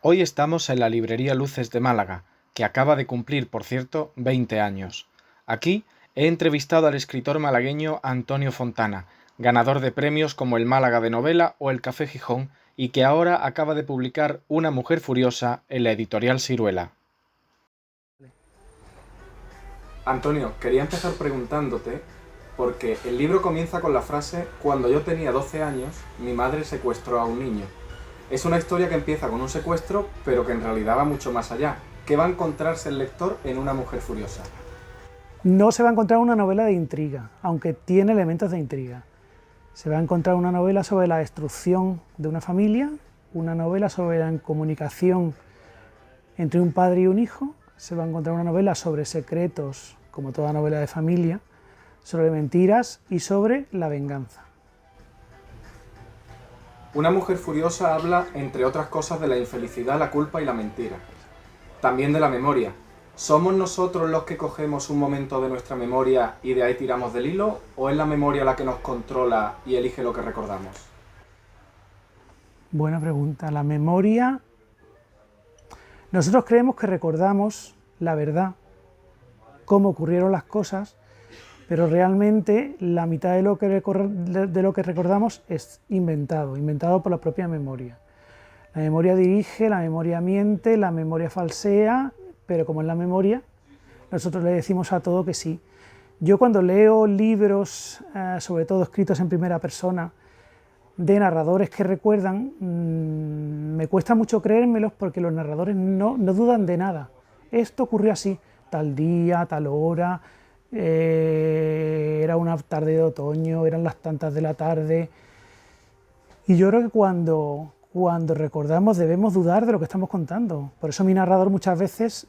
Hoy estamos en la librería Luces de Málaga, que acaba de cumplir, por cierto, 20 años. Aquí he entrevistado al escritor malagueño Antonio Fontana, ganador de premios como el Málaga de Novela o el Café Gijón, y que ahora acaba de publicar Una mujer furiosa en la editorial Siruela. Antonio, quería empezar preguntándote, porque el libro comienza con la frase: cuando yo tenía 12 años, mi madre secuestró a un niño. Es una historia que empieza con un secuestro, pero que en realidad va mucho más allá. ¿Qué va a encontrarse el lector en Una mujer furiosa? No se va a encontrar una novela de intriga, aunque tiene elementos de intriga. Se va a encontrar una novela sobre la destrucción de una familia, una novela sobre la incomunicación entre un padre y un hijo, se va a encontrar una novela sobre secretos, como toda novela de familia, sobre mentiras y sobre la venganza. Una mujer furiosa habla, entre otras cosas, de la infelicidad, la culpa y la mentira. También de la memoria. ¿Somos nosotros los que cogemos un momento de nuestra memoria y de ahí tiramos del hilo? ¿O es la memoria la que nos controla y elige lo que recordamos? Buena pregunta. La memoria... Nosotros creemos que recordamos la verdad, cómo ocurrieron las cosas, pero realmente la mitad de lo que recordamos es inventado por la propia memoria. La memoria dirige, la memoria miente, la memoria falsea, pero como es la memoria, nosotros le decimos a todo que sí. Yo cuando leo libros, sobre todo escritos en primera persona, de narradores que recuerdan, me cuesta mucho creérmelos porque los narradores no dudan de nada. Esto ocurrió así, tal día, tal hora, era una tarde de otoño, eran las tantas de la tarde. Y yo creo que cuando recordamos debemos dudar de lo que estamos contando. Por eso mi narrador muchas veces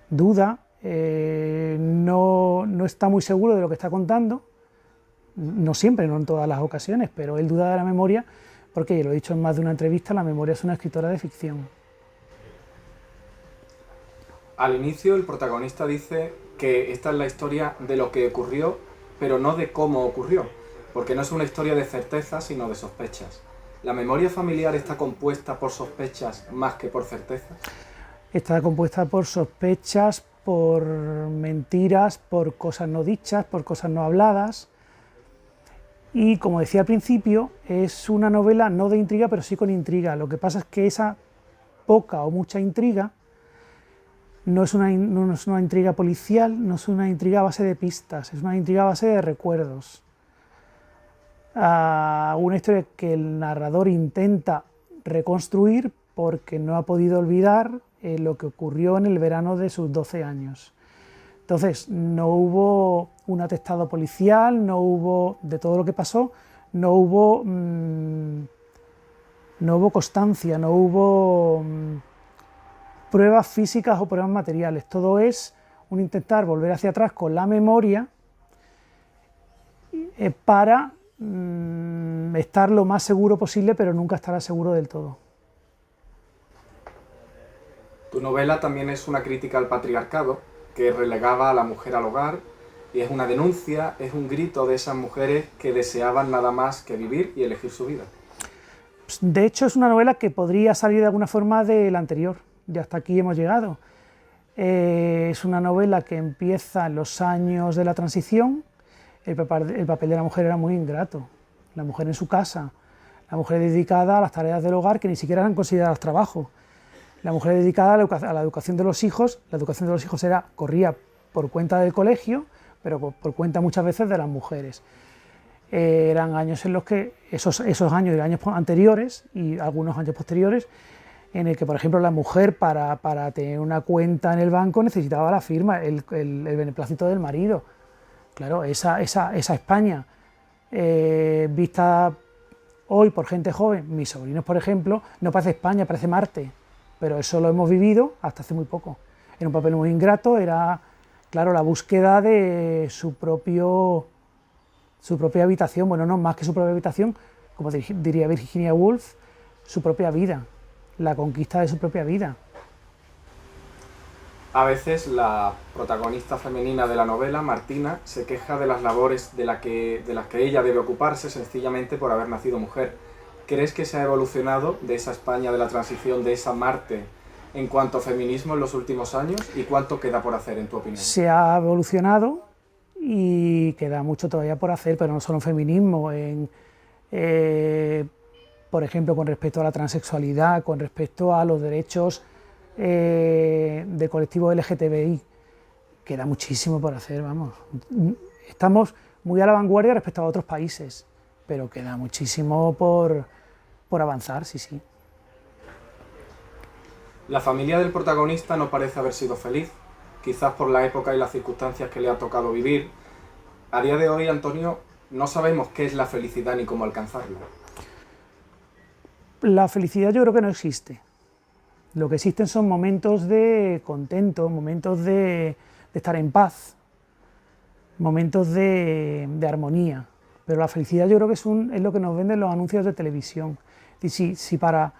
duda, no está muy seguro de lo que está contando. No siempre, no en todas las ocasiones, pero él duda de la memoria porque, lo he dicho en más de una entrevista, la memoria es una escritora de ficción. Al inicio, el protagonista dice que esta es la historia de lo que ocurrió, pero no de cómo ocurrió, porque no es una historia de certezas, sino de sospechas. ¿La memoria familiar está compuesta por sospechas más que por certezas? Está compuesta por sospechas, por mentiras, por cosas no dichas, por cosas no habladas. Y como decía al principio, es una novela no de intriga, pero sí con intriga. Lo que pasa es que esa poca o mucha intriga no es una intriga policial, no es una intriga a base de pistas, es una intriga a base de recuerdos. Una historia que el narrador intenta reconstruir porque no ha podido olvidar lo que ocurrió en el verano de sus 12 años. Entonces, no hubo un atestado policial, no hubo, de todo lo que pasó, no hubo constancia, no hubo pruebas físicas o pruebas materiales. Todo es un intentar volver hacia atrás con la memoria para estar lo más seguro posible, pero nunca estará seguro del todo. Tu novela también es una crítica al patriarcado, que relegaba a la mujer al hogar, y es una denuncia, es un grito de esas mujeres que deseaban nada más que vivir y elegir su vida. De hecho, es una novela que podría salir de alguna forma de la anterior, y hasta aquí hemos llegado. Es una novela que empieza en los años de la transición. El papel de la mujer era muy ingrato. La mujer en su casa, la mujer dedicada a las tareas del hogar que ni siquiera eran consideradas trabajo. La mujer dedicada a la educación de los hijos. La educación de los hijos corría por cuenta del colegio, pero por cuenta muchas veces de las mujeres. Eran años en los que, esos años de años anteriores y algunos años posteriores, en el que, por ejemplo, la mujer para tener una cuenta en el banco necesitaba la firma, el beneplácito del marido. Claro, esa España, vista hoy por gente joven, mis sobrinos, por ejemplo, no parece España, parece Marte. Pero eso lo hemos vivido hasta hace muy poco. Era un papel muy ingrato, era, claro, la búsqueda de su propia habitación, bueno, no más que su propia habitación, como diría Virginia Woolf, su propia vida, la conquista de su propia vida. A veces la protagonista femenina de la novela, Martina, se queja de las labores de las que ella debe ocuparse sencillamente por haber nacido mujer. ¿Crees que se ha evolucionado de esa España de la transición, de esa Marte, en cuanto a feminismo en los últimos años? ¿Y cuánto queda por hacer, en tu opinión? Se ha evolucionado y queda mucho todavía por hacer, pero no solo en feminismo, por ejemplo, con respecto a la transexualidad, con respecto a los derechos del colectivo LGTBI. Queda muchísimo por hacer, vamos. Estamos muy a la vanguardia respecto a otros países, pero queda muchísimo por avanzar, sí, sí. La familia del protagonista no parece haber sido feliz, quizás por la época y las circunstancias que le ha tocado vivir. A día de hoy, Antonio, no sabemos qué es la felicidad ni cómo alcanzarla. La felicidad yo creo que no existe. Lo que existen son momentos de contento, momentos de estar en paz, momentos de armonía. Pero la felicidad yo creo que es lo que nos venden los anuncios de televisión. Y si para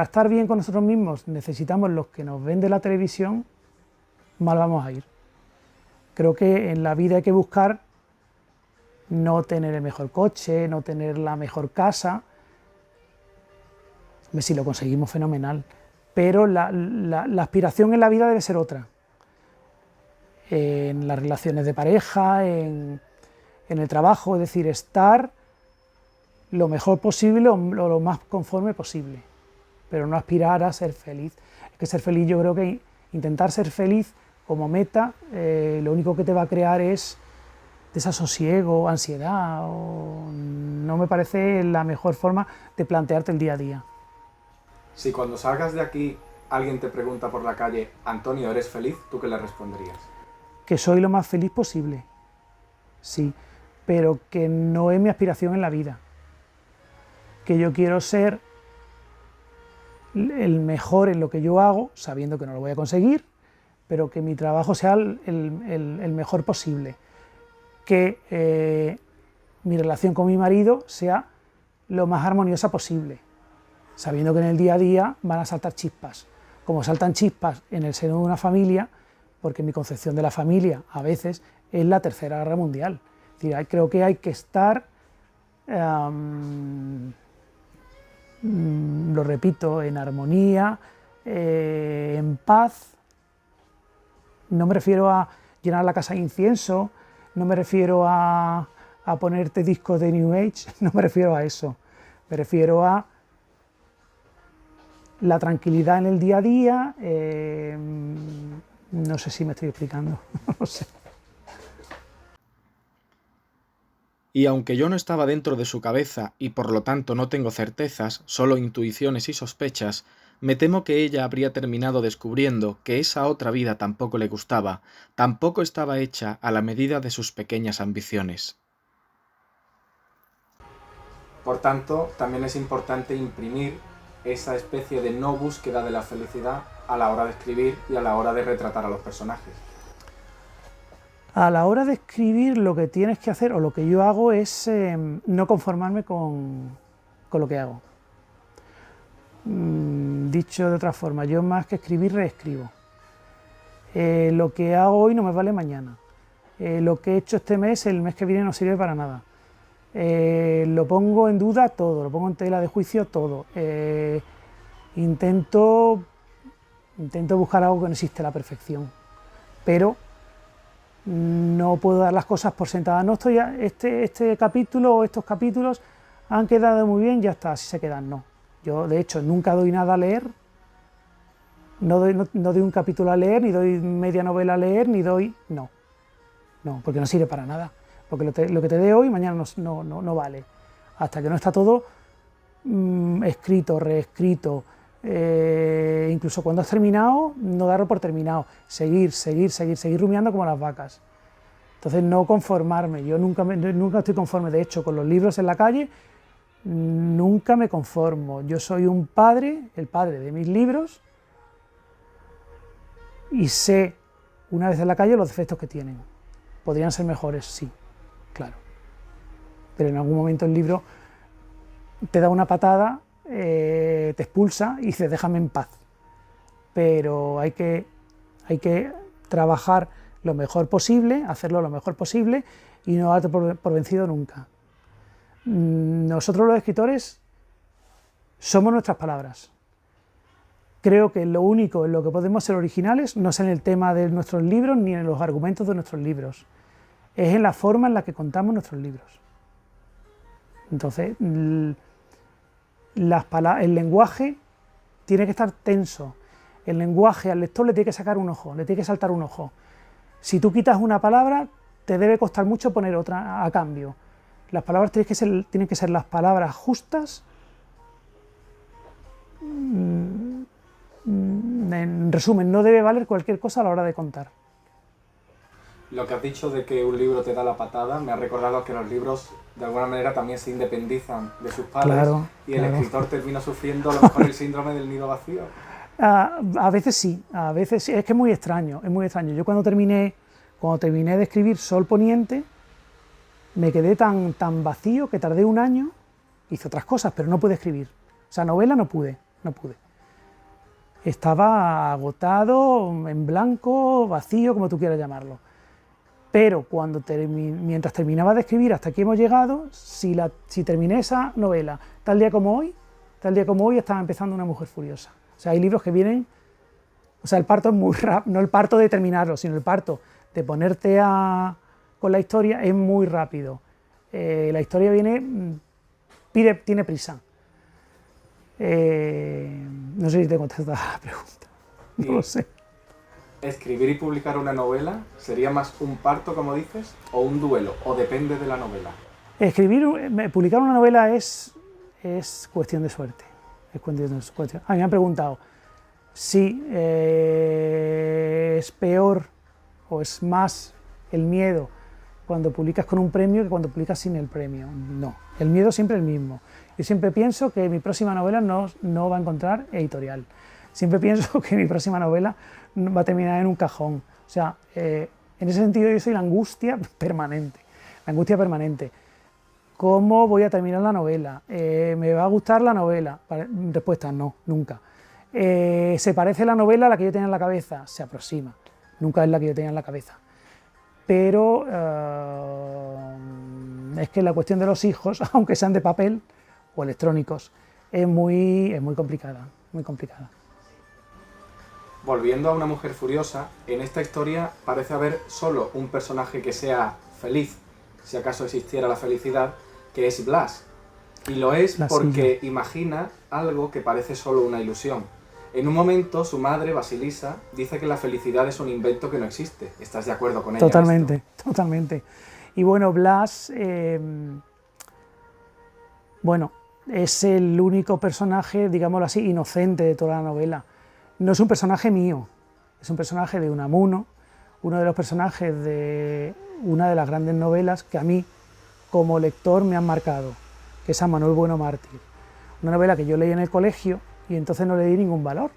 estar bien con nosotros mismos necesitamos los que nos vende la televisión, mal vamos a ir. Creo que en la vida hay que buscar no tener el mejor coche, no tener la mejor casa. Si lo conseguimos, fenomenal. Pero la aspiración en la vida debe ser otra. En las relaciones de pareja, en el trabajo, es decir, estar lo mejor posible o lo más conforme posible, pero no aspirar a ser feliz. Es que ser feliz, yo creo que intentar ser feliz como meta, lo único que te va a crear es desasosiego, ansiedad, no me parece la mejor forma de plantearte el día a día. Si cuando salgas de aquí alguien te pregunta por la calle, Antonio, ¿eres feliz?, ¿tú qué le responderías? Que soy lo más feliz posible, sí, pero que no es mi aspiración en la vida. Que yo quiero ser el mejor en lo que yo hago, sabiendo que no lo voy a conseguir, pero que mi trabajo sea el mejor posible. Que mi relación con mi marido sea lo más armoniosa posible, sabiendo que en el día a día van a saltar chispas, como saltan chispas en el seno de una familia, porque mi concepción de la familia a veces es la Tercera Guerra Mundial. Es decir, creo que hay que estar, lo repito, en armonía, en paz. No me refiero a llenar la casa de incienso, no me refiero a ponerte discos de New Age, no me refiero a eso. Me refiero a la tranquilidad en el día a día. No sé si me estoy explicando, no sé. Y aunque yo no estaba dentro de su cabeza y por lo tanto no tengo certezas, solo intuiciones y sospechas, me temo que ella habría terminado descubriendo que esa otra vida tampoco le gustaba, tampoco estaba hecha a la medida de sus pequeñas ambiciones. Por tanto, también es importante imprimir esa especie de no búsqueda de la felicidad a la hora de escribir y a la hora de retratar a los personajes. A la hora de escribir lo que tienes que hacer, o lo que yo hago, es no conformarme con lo que hago. Dicho de otra forma, yo más que escribir, reescribo. Lo que hago hoy no me vale mañana. Lo que he hecho este mes, el mes que viene no sirve para nada. Lo pongo en duda todo, lo pongo en tela de juicio todo. Intento buscar algo que no existe, la perfección, pero no puedo dar las cosas por sentadas. No estoy este capítulo o estos capítulos han quedado muy bien, ya está, así se quedan. No, yo de hecho nunca doy nada a leer, no doy un capítulo a leer, ni doy media novela a leer, ni doy... No, porque no sirve para nada, porque lo que te dé hoy mañana no vale, hasta que no está todo escrito, reescrito. Incluso cuando has terminado, no darlo por terminado, seguir rumiando como las vacas. Entonces no conformarme, yo nunca estoy conforme. De hecho, con los libros en la calle nunca me conformo. Yo soy un padre, el padre de mis libros, y sé una vez en la calle los defectos que tienen. Podrían ser mejores, sí, claro, pero en algún momento el libro te da una patada, te expulsa y dice déjame en paz. Pero hay que trabajar lo mejor posible, hacerlo lo mejor posible y no darte por vencido nunca. Nosotros los escritores somos nuestras palabras. Creo que lo único en lo que podemos ser originales no es en el tema de nuestros libros ni en los argumentos de nuestros libros, es en la forma en la que contamos nuestros libros. Entonces, el lenguaje tiene que estar tenso, el lenguaje al lector le tiene que sacar un ojo, le tiene que saltar un ojo. Si tú quitas una palabra, te debe costar mucho poner otra a cambio. Las palabras tienen que ser las palabras justas. En resumen, no debe valer cualquier cosa a la hora de contar. Lo que has dicho de que un libro te da la patada me ha recordado que los libros de alguna manera también se independizan de sus padres, Claro, y el claro. escritor termina sufriendo a lo mejor el síndrome del nido vacío. A veces sí, es que es muy extraño, es muy extraño. Yo cuando terminé de escribir Sol Poniente, me quedé tan vacío que tardé un año, hice otras cosas, pero no pude escribir. O sea, novela no pude. Estaba agotado, en blanco, vacío, como tú quieras llamarlo. Pero mientras terminaba de escribir, hasta aquí hemos llegado, si terminé esa novela tal día como hoy estaba empezando Una mujer furiosa. O sea, hay libros que vienen, o sea, el parto es muy rápido, no el parto de terminarlo, sino el parto de ponerte con la historia es muy rápido. La historia tiene prisa. No sé si te contesta la pregunta, no lo sé. ¿Escribir y publicar una novela sería más un parto, como dices, o un duelo? ¿O depende de la novela? Publicar una novela es cuestión de suerte. A mí me han preguntado si es peor o es más el miedo cuando publicas con un premio que cuando publicas sin el premio. No, el miedo siempre es el mismo. Yo siempre pienso que mi próxima novela no va a encontrar editorial. Siempre pienso que mi próxima novela va a terminar en un cajón. O sea, en ese sentido yo soy la angustia permanente. ¿Cómo voy a terminar la novela? ¿Me va a gustar la novela? Respuesta, no, nunca. ¿Se parece la novela a la que yo tenía en la cabeza? Se aproxima. Nunca es la que yo tenía en la cabeza. Pero es que la cuestión de los hijos, aunque sean de papel o electrónicos, es muy complicada, muy complicada. Volviendo a Una mujer furiosa, en esta historia parece haber solo un personaje que sea feliz, si acaso existiera la felicidad, que es Blas. Y lo es porque imagina algo que parece solo una ilusión. En un momento su madre, Basilisa, dice que la felicidad es un invento que no existe. ¿Estás de acuerdo con ella? Totalmente. Y bueno, Blas, es el único personaje, digámoslo así, inocente de toda la novela. No es un personaje mío, es un personaje de Unamuno, uno de los personajes de una de las grandes novelas que a mí, como lector, me han marcado, que es San Manuel Bueno Mártir. Una novela que yo leí en el colegio y entonces no le di ningún valor,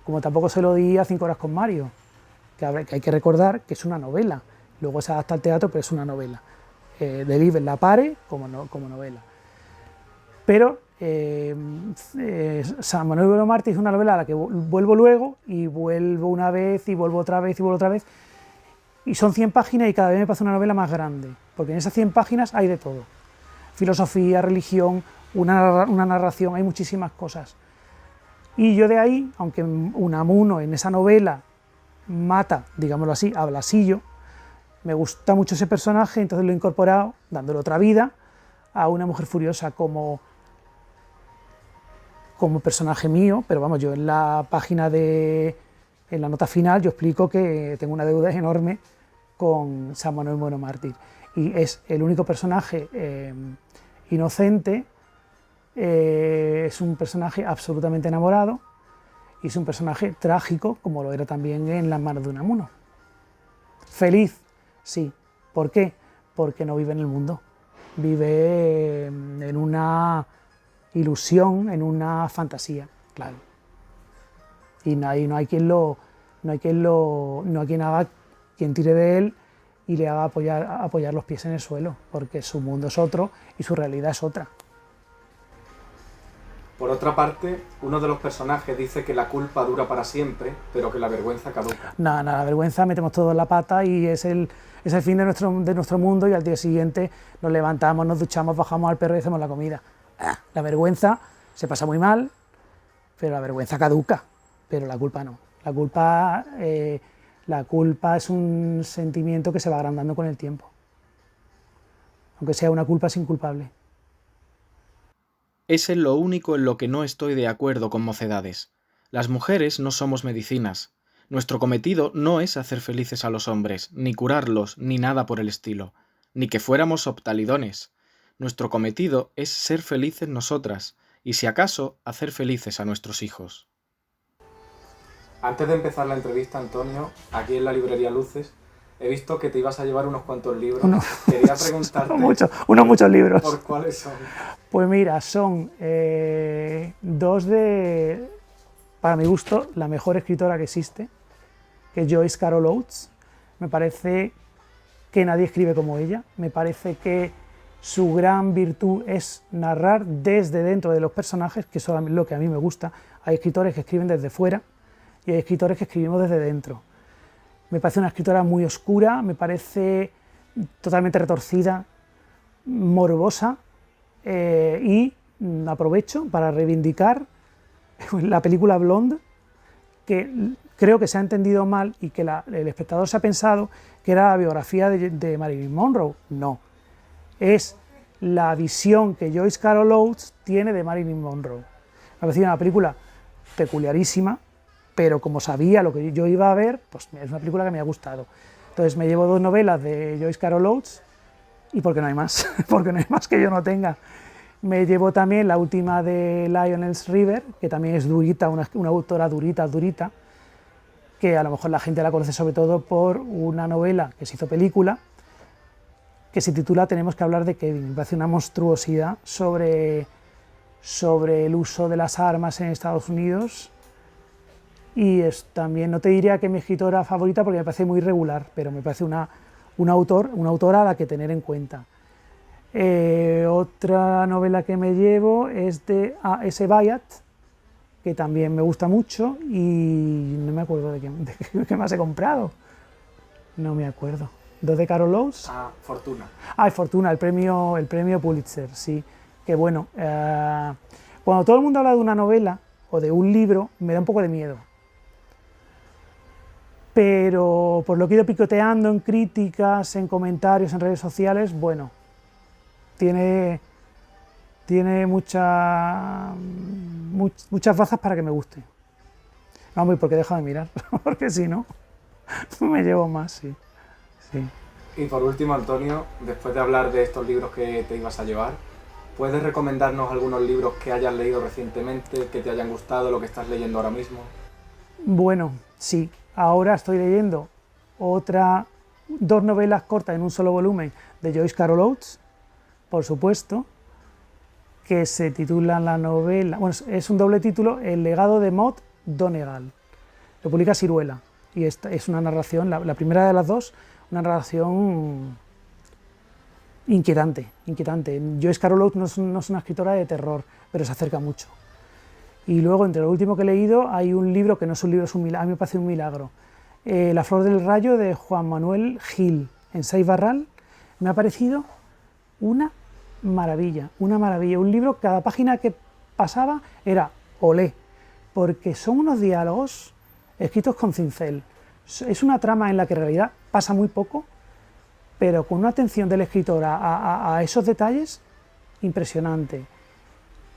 como tampoco se lo di a 5 horas con Mario, que hay que recordar que es una novela, luego se adapta al teatro, pero es una novela. Del Iber la Pare como novela. Pero San Manuel Bueno Mártir es una novela a la que vuelvo luego, y vuelvo una vez, y vuelvo otra vez, y son 100 páginas y cada vez me parece una novela más grande, porque en esas 100 páginas hay de todo. Filosofía, religión, una narración, hay muchísimas cosas. Y yo de ahí, aunque Unamuno en esa novela mata, digámoslo así, a Blasillo, me gusta mucho ese personaje, entonces lo he incorporado, dándole otra vida a Una mujer furiosa como personaje mío, pero vamos, yo en la nota final yo explico que tengo una deuda enorme con San Manuel Bueno Mártir, y es el único personaje inocente, es un personaje absolutamente enamorado, y es un personaje trágico, como lo era también en Las manos de Unamuno. Feliz, sí. ¿Por qué? Porque no vive en el mundo, vive en una ilusión, en una fantasía, claro. Y no hay quien tire de él y le haga apoyar los pies en el suelo, porque su mundo es otro y su realidad es otra. Por otra parte, uno de los personajes dice que la culpa dura para siempre, pero que la vergüenza caduca. No, la vergüenza metemos todo en la pata y es el fin de nuestro mundo, y al día siguiente nos levantamos, nos duchamos, bajamos al perro y hacemos la comida. La vergüenza Se pasa muy mal, pero la vergüenza caduca, pero la culpa no. La culpa es un sentimiento que se va agrandando con el tiempo, aunque sea una culpa sin culpable. Es en lo único en lo que no estoy de acuerdo con Mocedades. Las mujeres no somos medicinas. Nuestro cometido no es hacer felices a los hombres, ni curarlos, ni nada por el estilo, ni que fuéramos optalidones. Nuestro cometido es ser felices nosotras, y si acaso, hacer felices a nuestros hijos. Antes de empezar la entrevista, Antonio, aquí en la librería Luces, he visto que te ibas a llevar unos cuantos libros. Quería preguntarte muchos libros. ¿Por cuáles son? Pues mira, son dos de, para mi gusto, la mejor escritora que existe, que es Joyce Carol Oates. Me parece que nadie escribe como ella, me parece que su gran virtud es narrar desde dentro de los personajes, que eso es lo que a mí me gusta. Hay escritores que escriben desde fuera y hay escritores que escribimos desde dentro. Me parece una escritora muy oscura, me parece totalmente retorcida, morbosa, y aprovecho para reivindicar la película Blonde, que creo que se ha entendido mal y que el espectador se ha pensado que era la biografía de Marilyn Monroe. No, es la visión que Joyce Carol Oates tiene de Marilyn Monroe. Me ha parecido una película peculiarísima, pero como sabía lo que yo iba a ver, pues es una película que me ha gustado. Entonces me llevo dos novelas de Joyce Carol Oates, y porque no hay más, porque no hay más que yo no tenga. Me llevo también la última de Lionel's River, que también es durita, una autora durita, que a lo mejor la gente la conoce sobre todo por una novela que se hizo película, que se titula Tenemos que hablar de Kevin. Me parece una monstruosidad sobre el uso de las armas en Estados Unidos, y también no te diría que es mi escritora favorita porque me parece muy regular, pero me parece una autora a la que tener en cuenta. Otra novela que me llevo es de A.S. Byatt, que también me gusta mucho, y no me acuerdo de qué más he comprado. No me acuerdo. ¿Dos de Carol Oates? Fortuna. Fortuna, el premio Pulitzer, sí. Que bueno, cuando todo el mundo habla de una novela o de un libro, me da un poco de miedo. Pero por lo que he ido picoteando en críticas, en comentarios, en redes sociales, bueno, tiene muchas bazas para que me guste. Vamos, porque deja de mirar, porque si no, me llevo más, sí. Y por último, Antonio, después de hablar de estos libros que te ibas a llevar, ¿puedes recomendarnos algunos libros que hayas leído recientemente, que te hayan gustado, lo que estás leyendo ahora mismo? Bueno, sí. Ahora estoy leyendo dos novelas cortas en un solo volumen de Joyce Carol Oates, por supuesto, que se titula la novela, bueno, es un doble título, El legado de Maud Donegal. Lo publica Siruela, y esta es una narración, la primera de las dos, una narración inquietante. Joyce Carol Oates no es una escritora de terror, pero se acerca mucho. Y luego, entre lo último que he leído, hay un libro que no es un libro, a mí me parece un milagro. La flor del rayo, de Juan Manuel Gil, en Saiz Barral. Me ha parecido una maravilla. Un libro, cada página que pasaba era olé, porque son unos diálogos escritos con cincel. Es una trama en la que en realidad pasa muy poco, pero con una atención del escritor a esos detalles impresionante.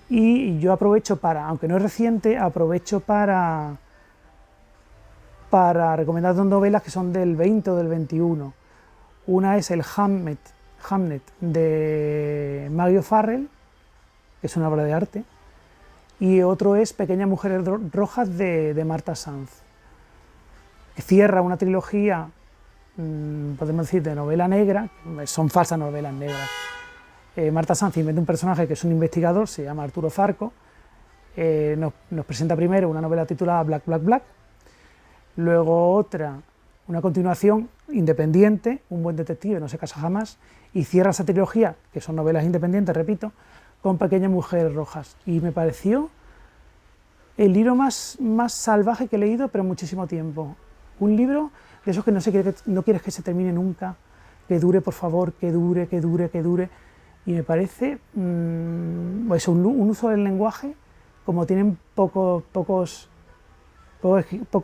Y yo aprovecho aunque no es reciente, aprovecho para recomendar dos novelas que son del 20 o del 21. Una es el Hamnet de Maggie O'Farrell, que es una obra de arte, y otro es Pequeñas mujeres rojas de Marta Sanz, que cierra una trilogía, podemos decir, de novela negra, son falsas novelas negras. Marta Sanz inventa un personaje que es un investigador, se llama Arturo Zarco, nos presenta primero una novela titulada Black, Black, Black, luego una continuación independiente, Un buen detective no se casa jamás, y cierra esa trilogía, que son novelas independientes, repito, con Pequeñas mujeres rojas, y me pareció el libro más salvaje que he leído, pero en muchísimo tiempo. Un libro de esos que no quieres que se termine nunca, que dure, por favor, que dure, y me parece un uso del lenguaje como tienen pocos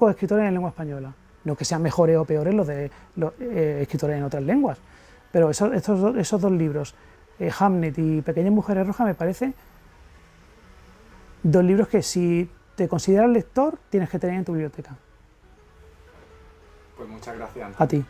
escritores en lengua española. No que sean mejores o peores los escritores en otras lenguas, pero esos dos libros, Hamnet y Pequeñas Mujeres Rojas, me parecen dos libros que, si te consideras lector, tienes que tener en tu biblioteca. Pues muchas gracias. A ti.